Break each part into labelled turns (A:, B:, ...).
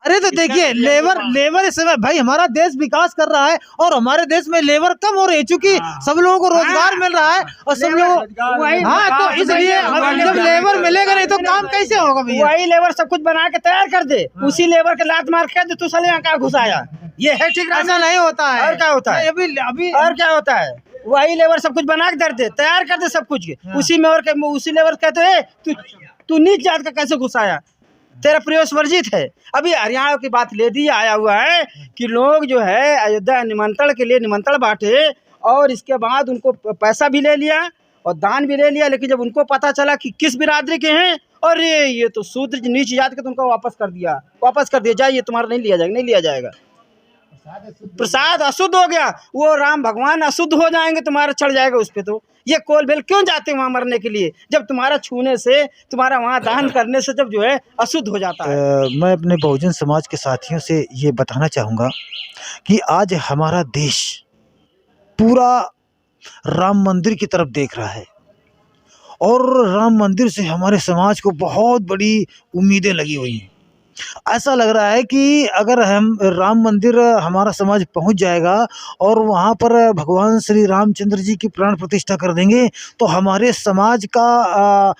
A: अरे तो देखिए लेबर लेबर इस समय भाई हमारा देश विकास कर रहा है और हमारे देश में लेबर कम हो रही है क्योंकि सब लोगों को रोजगार मिल रहा है और सब लोग तो इसलिए जब लेबर मिलेगा नहीं तो काम कैसे होगा भैया।
B: वही लेबर सब कुछ बना के तैयार कर दे, उसी लेबर के लात मार के तू साले यहाँ क्या घुसाया, ये है ठीक?
A: ऐसा नहीं होता है।
B: और क्या होता है
A: अभी
B: और क्या होता है? वही लेबर सब कुछ बना के दे दे, तैयार कर दे सब कुछ, उसी में और उसी लेबर कहते हैं तू नीच जात का कैसे घुसाया, तेरा प्रवेश वर्जित है। अभी हरियाणा की बात ले दी, आया हुआ है कि लोग जो है अयोध्या निमंत्रण के लिए निमंत्रण बांटे और इसके बाद उनको पैसा भी ले लिया और दान भी ले लिया, लेकिन जब उनको पता चला कि किस बिरादरी के हैं, और ये तो शूद्र नीच जात के, तो उनको वापस कर दिया जाए, ये तुम्हारा नहीं लिया जाएगा। प्रसाद अशुद्ध हो गया, वो राम भगवान अशुद्ध हो जाएंगे, तुम्हारा चढ़ जाएगा उस पे। तो ये कोल बेल क्यों जाते वहां मरने के लिए, जब तुम्हारा छूने से, तुम्हारा वहां दान करने से जब जो है अशुद्ध हो जाता है।
A: मैं अपने बहुजन समाज के साथियों से ये बताना चाहूँगा कि आज हमारा देश पूरा राम मंदिर की तरफ देख रहा है और राम मंदिर से हमारे समाज को बहुत बड़ी उम्मीदें लगी हुई हैं। ऐसा लग रहा है कि अगर हम राम मंदिर हमारा समाज पहुंच जाएगा और वहां पर भगवान श्री रामचंद्र जी की प्राण प्रतिष्ठा कर देंगे तो हमारे समाज का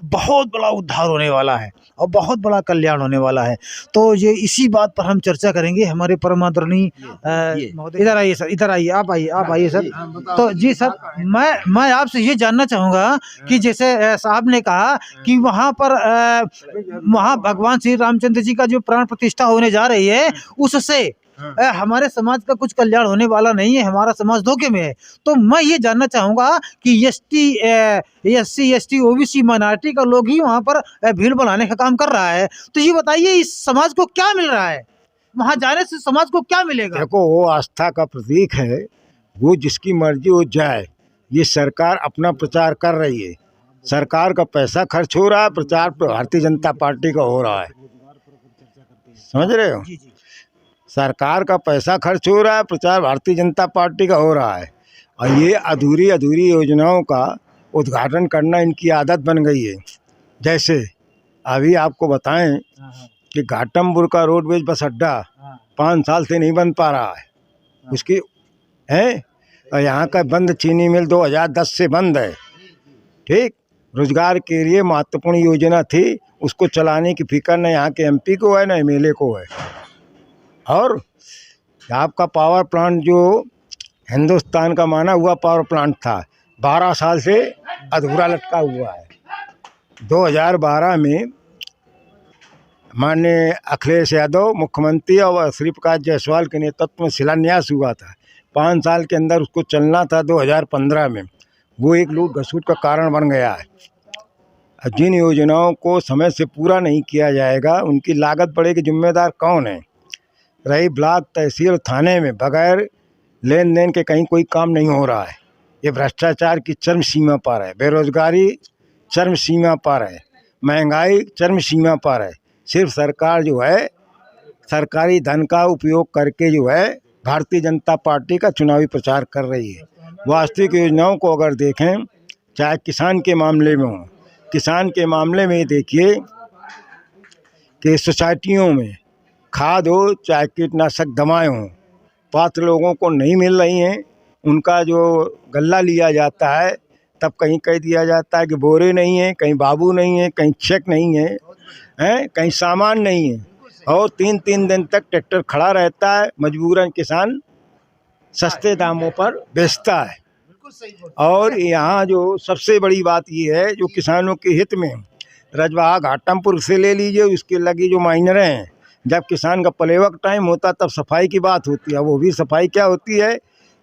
A: बहुत बड़ा उद्धार होने वाला है और बहुत बड़ा कल्याण होने वाला है। तो ये इसी बात पर हम चर्चा करेंगे। हमारे परमादरणीय महोदय, इधर आइए सर, इधर आइए, आप आइए सर। तो जी सर, मैं आपसे ये जानना चाहूँगा कि जैसे साहब ने कहा कि वहाँ पर वहाँ भगवान श्री रामचंद्र जी का जो प्राण प्रतिष्ठा होने जा रही है उससे हमारे समाज का कुछ कल्याण होने वाला नहीं है, हमारा समाज धोखे में है। तो मैं ये जानना चाहूँगा कि SC ST OBC माइनॉरिटी का लोग ही वहाँ पर भीड़ बनाने का काम कर रहा है, तो ये बताइए इस समाज को क्या मिल रहा है, वहाँ जाने से समाज को क्या मिलेगा?
C: देखो, वो आस्था का प्रतीक है, वो जिसकी मर्जी हो जाए। ये सरकार अपना प्रचार कर रही है, सरकार का पैसा खर्च हो रहा है, प्रचार भारतीय जनता पार्टी का हो रहा है, समझ रहे हो? सरकार का पैसा खर्च हो रहा है, प्रचार भारतीय जनता पार्टी का हो रहा है, और ये अधूरी योजनाओं का उद्घाटन करना इनकी आदत बन गई है। जैसे अभी आपको बताएं कि घाटमपुर का रोडवेज बस अड्डा 5 साल से नहीं बन पा रहा है, उसकी है, और यहाँ का बंद चीनी मिल 2010 से बंद है। ठीक, रोजगार के लिए महत्वपूर्ण योजना थी, उसको चलाने की फिक्र न यहाँ के MP को है न MLA को है। और आपका पावर प्लांट जो हिंदुस्तान का माना हुआ पावर प्लांट था, 12 साल से अधूरा लटका हुआ है। 2012 में माननीय अखिलेश यादव मुख्यमंत्री और श्री प्रकाश जायसवाल के नेतृत्व में शिलान्यास हुआ था। 5 साल के अंदर उसको चलना था। 2015 में वो एक लूट घसूट का कारण बन गया है। जिन योजनाओं को समय से पूरा नहीं किया जाएगा उनकी लागत बढ़ेगी, जिम्मेदार कौन है? रही ब्लॉक, तहसील, थाने में बगैर लेन देन के कहीं कोई काम नहीं हो रहा है। ये भ्रष्टाचार की चरम सीमा पर है, बेरोजगारी चरम सीमा पर है, महंगाई चरम सीमा पर है। सिर्फ सरकार जो है सरकारी धन का उपयोग करके जो है भारतीय जनता पार्टी का चुनावी प्रचार कर रही है। वास्तविक योजनाओं को अगर देखें, चाहे किसान के मामले में हो, किसान के मामले में देखिए कि सोसाइटियों में खाद हो चाहे कीटनाशक दवाएं हों, पात्र लोगों को नहीं मिल रही हैं। उनका जो गल्ला लिया जाता है तब कहीं कह दिया जाता है कि बोरे नहीं है, कहीं बाबू नहीं है, कहीं चेक नहीं है, कहीं सामान नहीं है, और 3-3 दिन तक ट्रैक्टर खड़ा रहता है। मजबूरन किसान सस्ते दामों पर बेचता है। और यहाँ जो सबसे बड़ी बात ये है, जो किसानों के हित में, रजवाहा घाटमपुर से ले लीजिए, उसके लगी जो माइनरें हैं, जब किसान का प्लेवक टाइम होता तब सफाई की बात होती है। वो भी सफाई क्या होती है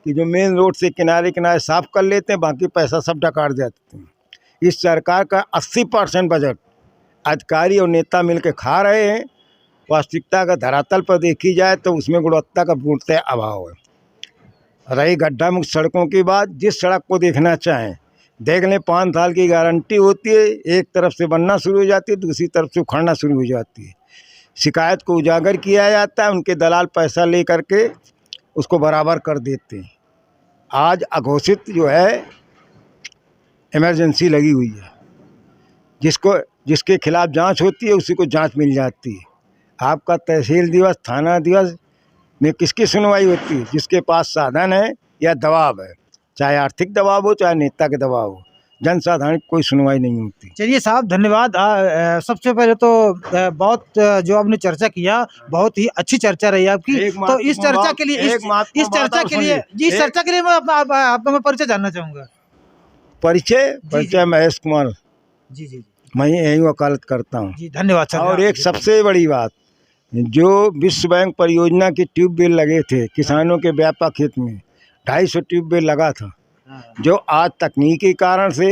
C: कि जो मेन रोड से किनारे किनारे साफ कर लेते हैं, बाकी पैसा सब डकार देते हैं। इस सरकार का 80% बजट अधिकारी और नेता मिलकर खा रहे हैं। वास्तविकता का धरातल पर देखी जाए तो उसमें गुणवत्ता का पूर्णतः अभाव है। रही गड्ढा मुक्त सड़कों की बात, जिस सड़क को देखना चाहें देख लें, 5 साल की गारंटी होती है। एक तरफ से बनना शुरू हो जाती है, दूसरी तरफ से उखड़ना शुरू हो जाती है। शिकायत को उजागर किया जाता है, उनके दलाल पैसा ले करके उसको बराबर कर देते हैं। आज अघोषित जो है इमरजेंसी लगी हुई है, जिसके खिलाफ जांच होती है उसी को जांच मिल जाती है। आपका तहसील दिवस, थाना दिवस में किसकी सुनवाई होती है? जिसके पास साधन है या दबाव है, चाहे आर्थिक दबाव हो चाहे नेता के दबाव हो, जनसाधारण की कोई सुनवाई नहीं होती।
A: चलिए साहब, धन्यवाद। सबसे पहले तो बहुत जो आपने चर्चा किया, बहुत ही अच्छी चर्चा रही आपकी। तो इस चर्चा के लिए इस चर्चा के लिए मैं आपका मैं परिचय जानना चाहूँगा।
C: परिचय महेश कुमार,
A: जी जी
C: मैं यही वकालत करता हूँ।
A: जी, धन्यवाद सर।
C: और एक सबसे बड़ी बात, जो विश्व बैंक परियोजना के ट्यूबवेल लगे थे किसानों के व्यापक खेत में, 250 ट्यूबवेल लगा था, जो आज तकनीकी कारण से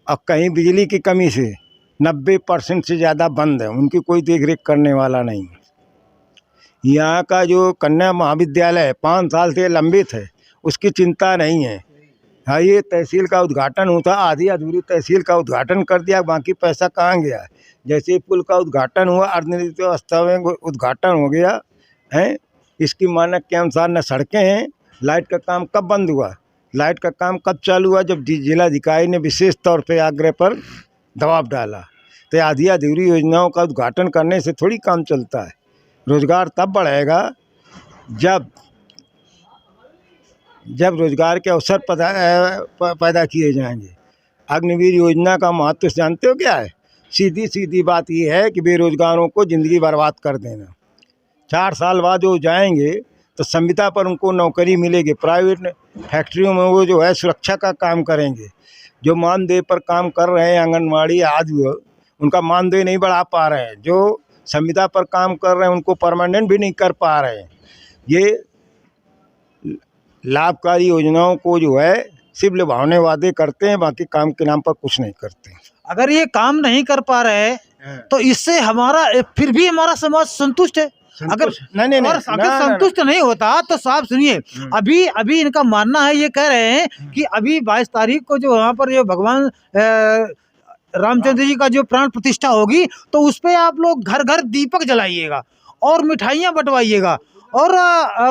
C: और कहीं बिजली की कमी से 90% से ज़्यादा बंद है, उनकी कोई देखरेख करने वाला नहीं। यहाँ का जो कन्या महाविद्यालय है 5 साल से लंबित है, उसकी चिंता नहीं है। हाँ, ये तहसील का उद्घाटन होता, आधी अधूरी तहसील का उद्घाटन कर दिया, बाकी पैसा कहाँ गया? जैसे पुल का उद्घाटन हुआ, अर्धनिर्मित अवस्था में उद्घाटन हो गया है, इसकी मानक के अनुसार न सड़कें हैं। लाइट का काम कब बंद हुआ? लाइट का काम कब चालू हुआ? जब जिलाधिकारी ने विशेष तौर पे आग्रह पर दबाव डाला। तो आधी अधूरी योजनाओं का उद्घाटन करने से थोड़ी काम चलता है। रोजगार तब बढ़ेगा जब रोजगार के अवसर पैदा किए जाएंगे। अग्निवीर योजना का महत्व जानते हो क्या है? सीधी सीधी बात यह है कि बेरोजगारों को ज़िंदगी बर्बाद कर देना। 4 साल बाद वो जाएंगे तो संविदा पर उनको नौकरी मिलेगी, प्राइवेट फैक्ट्रियों में वो जो है सुरक्षा का काम करेंगे। जो मानदेय पर काम कर रहे हैं आंगनवाड़ी आदि, उनका मानदेय नहीं बढ़ा पा रहे हैं। जो संविदा पर काम कर रहे हैं उनको परमानेंट भी नहीं कर पा रहे हैं। ये लाभकारी योजनाओं को जो है सिर्फ लुभावने वादे करते हैं, बाकी काम के नाम पर कुछ नहीं करते।
A: अगर ये काम नहीं कर पा रहे हैं तो इससे फिर भी हमारा समाज संतुष्ट है। अगर संतुष्ट नहीं होता तो साहब सुनिए, अभी इनका मानना है, ये कह रहे हैं कि अभी 22 तारीख को जो वहाँ पर जो भगवान रामचंद्र जी का जो प्राण प्रतिष्ठा होगी, तो उस पे आप लोग घर घर दीपक जलाइएगा और मिठाइयाँ बंटवाइएगा, और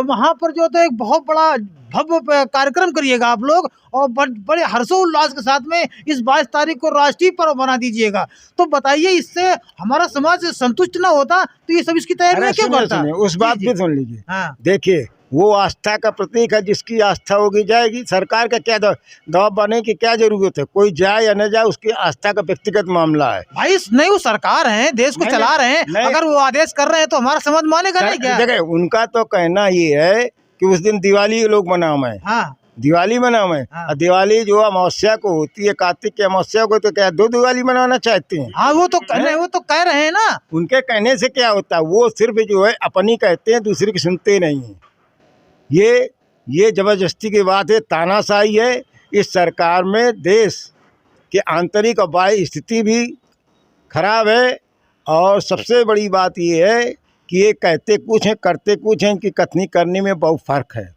A: वहाँ पर जो तो एक बहुत बड़ा भव्य कार्यक्रम करिएगा आप लोग, और बड़े हर्षोल्लास के साथ में इस 22 तारीख को राष्ट्रीय पर्व बना दीजिएगा। तो बताइए, इससे हमारा समाज संतुष्ट ना होता तो ये सब इसकी तैयारी क्यों करता?
C: उस बात भी सुन लीजिए।
A: हाँ,
C: देखिए, वो आस्था का प्रतीक है, जिसकी आस्था होगी जाएगी। सरकार का क्या दबाव बनाने की क्या जरूरत है? कोई जाए या न जाए, उसकी आस्था का व्यक्तिगत मामला है
A: भाई। नहीं, वो सरकार है, देश को चला रहे हैं, अगर वो आदेश कर रहे हैं तो हमारा समाज मानेगा नहीं क्या?
C: देखिए, उनका तो कहना ये है कि उस दिन दिवाली लोग मनावें।
A: हाँ,
C: दिवाली मनावें।
A: हाँ।
C: दिवाली जो अमावस्या को होती है, कार्तिक की अमावस्या को, तो क्या 2 दिवाली मनाना चाहते हैं?
A: हाँ, वो तो कह रहे हैं ना।
C: उनके कहने से क्या होता है? वो सिर्फ जो है अपनी कहते हैं, दूसरे की सुनते नहीं है। ये जबरदस्ती की बात है, तानाशाही है। इस सरकार में देश के आंतरिक और बाह्य स्थिति भी खराब है, और सबसे बड़ी बात ये है कि ये कहते कुछ हैं करते कुछ हैं, इनकी कथनी करने में बहुत फर्क है।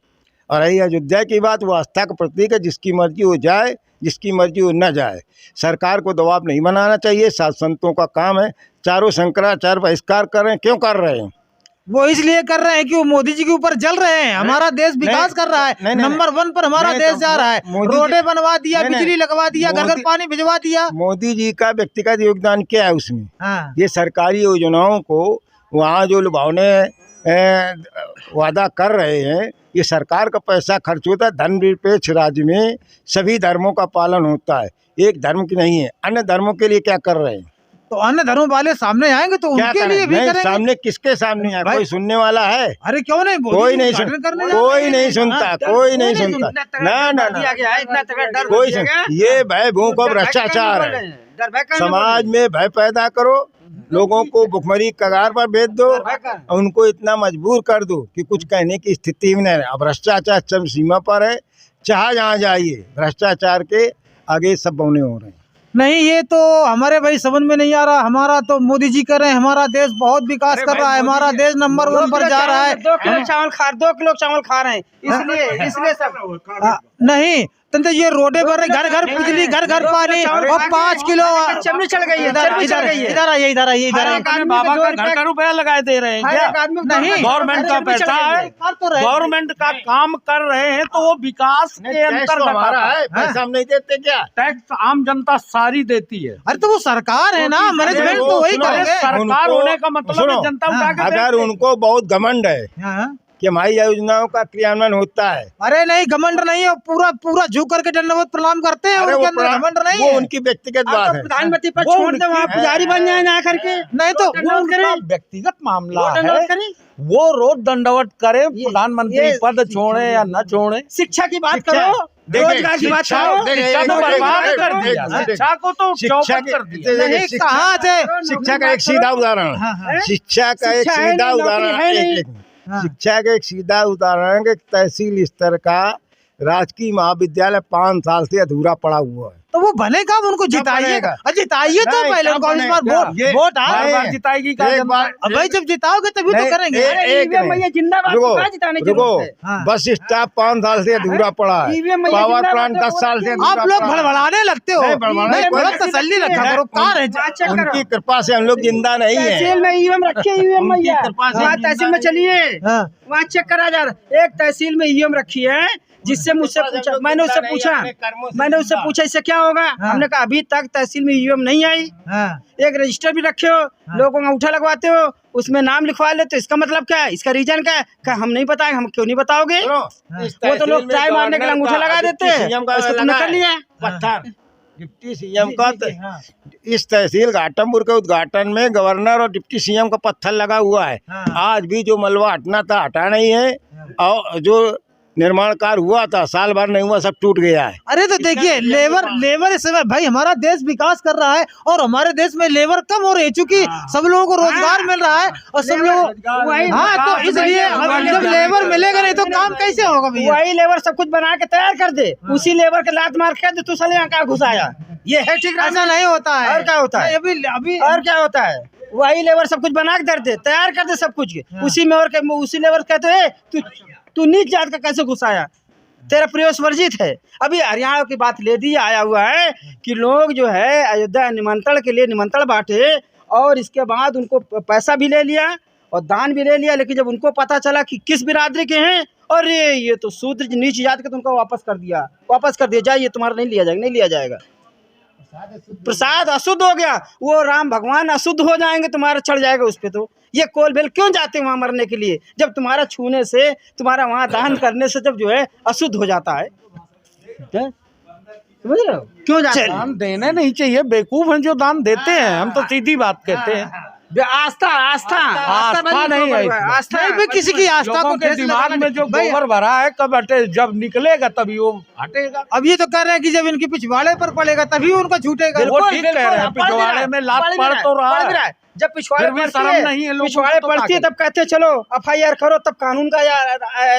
C: और रही अयोध्या की बात, वो आस्था का प्रतीक है, जिसकी मर्जी हो जाए, जिसकी मर्जी हो न जाए। सरकार को दबाव नहीं बनाना चाहिए, साध संतों का काम है। चारों शंकराचार्य बहिष्कार कर रहे हैं, क्यों कर रहे हैं?
A: वो इसलिए कर रहे हैं कि वो मोदी जी के ऊपर जल रहे हैं। हमारा देश विकास कर रहा है, नंबर 1 पर हमारा देश जा रहा है। रोडें बनवा दिया, बिजली लगवा दिया, घर घर पानी भिजवा दिया।
C: मोदी जी का व्यक्तिगत योगदान क्या है उसमें?
A: हाँ।
C: ये सरकारी योजनाओं को वहाँ जो लुभावने वादा कर रहे हैं, ये सरकार का पैसा खर्च होता है। धर्मनिरपेक्ष राज्य में सभी धर्मों का पालन होता है, एक धर्म की नहीं है। अन्य धर्मों के लिए क्या कर रहे हैं?
A: तो अन्य धर्मों वाले सामने आएंगे तो उनके लिए भी करेंगे।
C: सामने किसके सामने आए? कोई सुनने वाला है?
A: अरे क्यों नहीं?
C: कोई नहीं सुनता, कोई नहीं सुनता, कोई नहीं सुनता। ना कोई ये भय भूख और भ्रष्टाचार है। समाज में भय पैदा करो, लोगों को भुखमरी कगार पर भेज दो, उनको इतना मजबूर कर दो कि कुछ कहने की स्थिति में नहीं रहे। अब भ्रष्टाचार चरम सीमा पर है, चाहे जहाँ जाइए भ्रष्टाचार के आगे सब बौने हो रहे हैं।
A: नहीं, ये तो हमारे भाई समझ में नहीं आ रहा। हमारा तो मोदी जी कर रहे हैं, हमारा देश बहुत विकास कर रहा है, हमारा देश नंबर 1 पर जा रहा है।
B: 2 किलो चावल खा रहे हैं, इसलिए सब
A: नहीं तंत्र ये रोडे पर घर घर बिजली, घर घर पानी और 5 किलो
B: चमड़ी चढ़ गई है, चर्बी चढ़ गई है।
A: इधर आइए, इधर आइए, इधर आइए।
D: बाबा का घर का रुपया लगाए दे रहे हैं क्या?
A: नहीं,
D: गवर्नमेंट का पैसा है, गवर्नमेंट का काम कर रहे हैं तो वो विकास के अंतर्गत
C: हमारा है, पैसा हम नहीं देते क्या?
D: टैक्स आम जनता सारी देती है।
A: अरे तो वो सरकार है ना, मैनेजमेंट तो वही
C: सुनो,
A: करेंगे।
D: सरकार होने का मतलब है जनता उठा के
C: अगर उनको बहुत घमंड है
A: हाँ।
C: कि हमारी योजनाओं का क्रियान्वयन होता है,
A: अरे नहीं, घमंड नहीं है, पूरा पूरा झुक करके दंडवत प्रणाम करते हैं,
C: अरे
A: उनके
C: वो
A: अंदर घमंड नहीं
C: वो
A: है।
C: उनकी व्यक्तिगत बात है।
B: प्रधानमंत्री पद छोड़ दे, वहाँ पुजारी बन जाए ना करके।
A: नहीं तो
D: वो उनका व्यक्तिगत मामला है,
B: करें।
D: वो रोज दंडवत करे, प्रधानमंत्री पद छोड़े या न छोड़े।
B: शिक्षा की बात
C: शिक्षा-
B: करो,
C: देखिए,
B: रोजगार की बात
C: शिक्षा-
B: करो।
C: देखिए,
D: शिक्षा तो
C: देखिए,
D: बर्बाद
C: देखिए,
D: कर दिया,
C: देखिए,
D: शिक्षा को तो
C: शिक्षा
D: चौपट कर दिया।
A: नहीं, कहाँ से
C: शिक्षा का एक सीधा उदाहरण,
A: हाँ, हाँ।
C: शिक्षा का एक
B: शिक्षा है
C: सीधा
B: नहीं, नौकरी
C: उदाहरण,
B: है नहीं।
A: हाँ।
C: शिक्षा का एक सीधा उदाहरण कि तहसील स्तर का राजकीय महाविद्यालय 5 साल से अधूरा पड़ा हुआ है।
A: तो वो बनेगा, उनको जिताइए,
C: बनेगा?
A: जिताइए तो
C: नहीं,
A: पहले
C: कब
A: उनको इस बार
C: बनेगा?
A: वोट वोट
D: बार
A: आए।
D: बार जिताएगी का
C: एक
D: जनता?
C: बार
A: अब भाई जब जिताओगे तभी तो
C: नहीं,
A: करेंगे।
C: एक
B: ईवीएम मैया जिंदाबाद,
C: रुको,
B: तो कहाँ जिताने की
C: रुको,
B: जरूरत है?
A: हाँ।
C: बस स्टॉप 5 साल से अधूरा पड़ा है,
B: ईवीएम मैया
C: पावर
B: जिंदाबाद,
C: प्लांट
B: तो
C: 10 साल से अधूरा
A: आप लोग
C: पड़ा है।
A: भड़बड़ाने लगते हो।
C: नहीं, भड़बड़ाने
A: नहीं,
C: कोई
A: थोड़ा
C: नहीं।
A: तसल्ली रखा करो, कार है।
B: चेक करो।
C: उनकी कृपा से हम लोग जिंदा नहीं है।
B: तहसील में ईवीएम रखी, ईवीएम
C: उनकी
B: मैया
C: कृपा से
B: वहाँ
C: जिंदा
B: तहसील में
C: नहीं।
B: चलिए,
A: हाँ।
B: वहाँ चेक करा जा रहा है। एक तहसील में ईवीएम रखी है, जिससे मुझसे पूछा, मैंने उससे पूछा इससे क्या होगा। हमने कहा अभी तक तहसील में ईवीएम नहीं आई।
A: हाँ।
B: एक रजिस्टर भी रखे हो, लोगों का अंगूठा लगवाते हो, उसमें नाम लिखवा लेते हो, इसका मतलब क्या है, इसका रीजन क्या है? क्या हम नहीं बताएं? हम क्यों नहीं बताओगे? वो तो लोग ट्राई मारने के लिए अंगूठा लगा देते हैं, उसको तुमने कर लिया।
C: पत्थर डिप्टी सीएम का इस तहसील घाटमपुर के उद्घाटन में गवर्नर और डिप्टी सीएम का पत्थर लगा हुआ है।
A: हाँ।
C: आज भी जो मलबा हटना था हटा नहीं है, और जो निर्माण कार्य हुआ था साल भर नहीं हुआ, सब टूट गया है।
A: अरे तो देखिए, लेबर इस समय भाई हमारा देश विकास कर रहा है और हमारे देश में लेबर कम हो रही है, क्योंकि सब लोगों को रोजगार मिल रहा है और सब लोग हाँ, तो इसलिए अब जब लेबर मिलेगा नहीं तो काम कैसे होगा भैया?
B: वही लेबर सब कुछ बना के तैयार कर दे, उसी लेबर के लात मार के तू साले यहाँ कहाँ घुसाया? ये है ठीक
A: ऐसा
B: रास्ता?
A: नहीं होता है।
B: और क्या होता है?
A: नहीं, अभी
B: और क्या होता है? वही लेबर सब कुछ बना के दे, तैयार कर दे सब कुछ, उसी में और उसी लेबर कहते हैं तू नीच जात का कैसे घुसाया? तेरा प्रवेश वर्जित है। अभी हरियाणा की बात ले दी, आया हुआ है कि लोग जो है अयोध्या निमंत्रण के लिए निमंत्रण बांटे और इसके बाद उनको पैसा भी ले लिया और दान भी ले लिया, लेकिन जब उनको पता चला कि किस बिरादरी के हैं, और ये तो शूद्र नीच जात के, तो उनको वापस कर दिया, जाइए तुम्हारा नहीं लिया जाएगा। प्रसाद अशुद्ध हो गया, वो राम भगवान अशुद्ध हो जाएंगे, तुम्हारा चढ़ जाएगा उस पे। तो ये कोल भेल क्यों जाते हैं वहां मरने के लिए, जब तुम्हारा छूने से, तुम्हारा वहां दान करने से जब जो है अशुद्ध हो जाता है? समझ रहे हो क्यों जाते हैं?
D: दान देने नहीं चाहिए, बेवकूफ हैं जो दान देते हैं, हम तो सीधी बात कहते हैं।
B: आस्था
D: नहीं है,
B: आस्था
A: नहीं भी किसी की आस्था को
D: लोगों के
A: ठेस
D: दिमाग
A: लगाने-
D: में जो
A: भाई,
D: गोबर भरा है कब हटे, जब निकलेगा तभी वो हटेगा।
A: अब ये तो कह रहे हैं कि जब इनके पिछवाड़े पर पड़ेगा तभी उनका छूटेगा।
D: वो ठीक कह रहे हैं, पिछवाड़े में लात पड़ तो रहा है।
B: जब पिछवाड़े
D: फिर भी
B: पड़ती
D: शर्म
B: है,
D: नहीं है लोगों
B: पिछवाड़े
D: को, तो
B: पड़ती है
D: क्या
B: तब कहते हैं चलो FIR करो, तब कानून का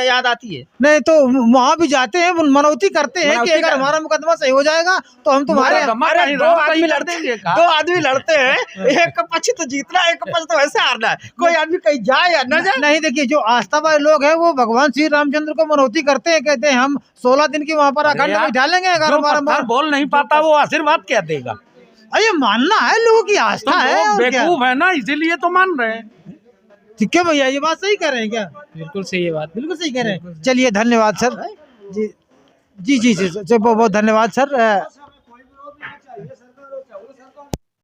B: याद आती है।
A: नहीं तो वहाँ भी जाते हैं, मनौती करते हैं कि
B: मनौती
A: अगर
B: कर-
A: हमारा मुकदमा सही हो जाएगा तो हम तुम्हारे
D: मुकदमा
B: अरे
D: कहीं
B: दो
D: राम
B: आदमी
D: कहीं
B: लड़ते
D: कर देंगे
B: हैं,
D: का?
B: 2 आदमी लड़ते हैं, एक का पक्ष तो जीतना है, एक का पक्ष तो वैसे हारना है। कोई आदमी कहीं जाए या न जाए।
A: नहीं, देखिए जो आस्था वाले लोग हैं वो भगवान श्री रामचंद्र को मनौती करते हैं, कहते हैं हम 16 दिन की वहाँ पर अखंड
D: यार,
A: बैठा लेंगे अगर
D: जो
A: हमारा
D: पत्थर बोल नहीं पाता वो आशीर्वाद क्या देगा?
A: ये मानना है, लोगों की आस्था
D: तो
A: है।
D: वो
A: और क्या?
D: बेवकूफ है ना, इसीलिए तो मान रहे हैं।
A: ठीक है भैया, ये बात सही कह रहे हैं क्या?
B: बिल्कुल सही है बात।
A: बिल्कुल सही कह रहे हैं। चलिए धन्यवाद सर। जी जी जी जी, बहुत बहुत धन्यवाद सर।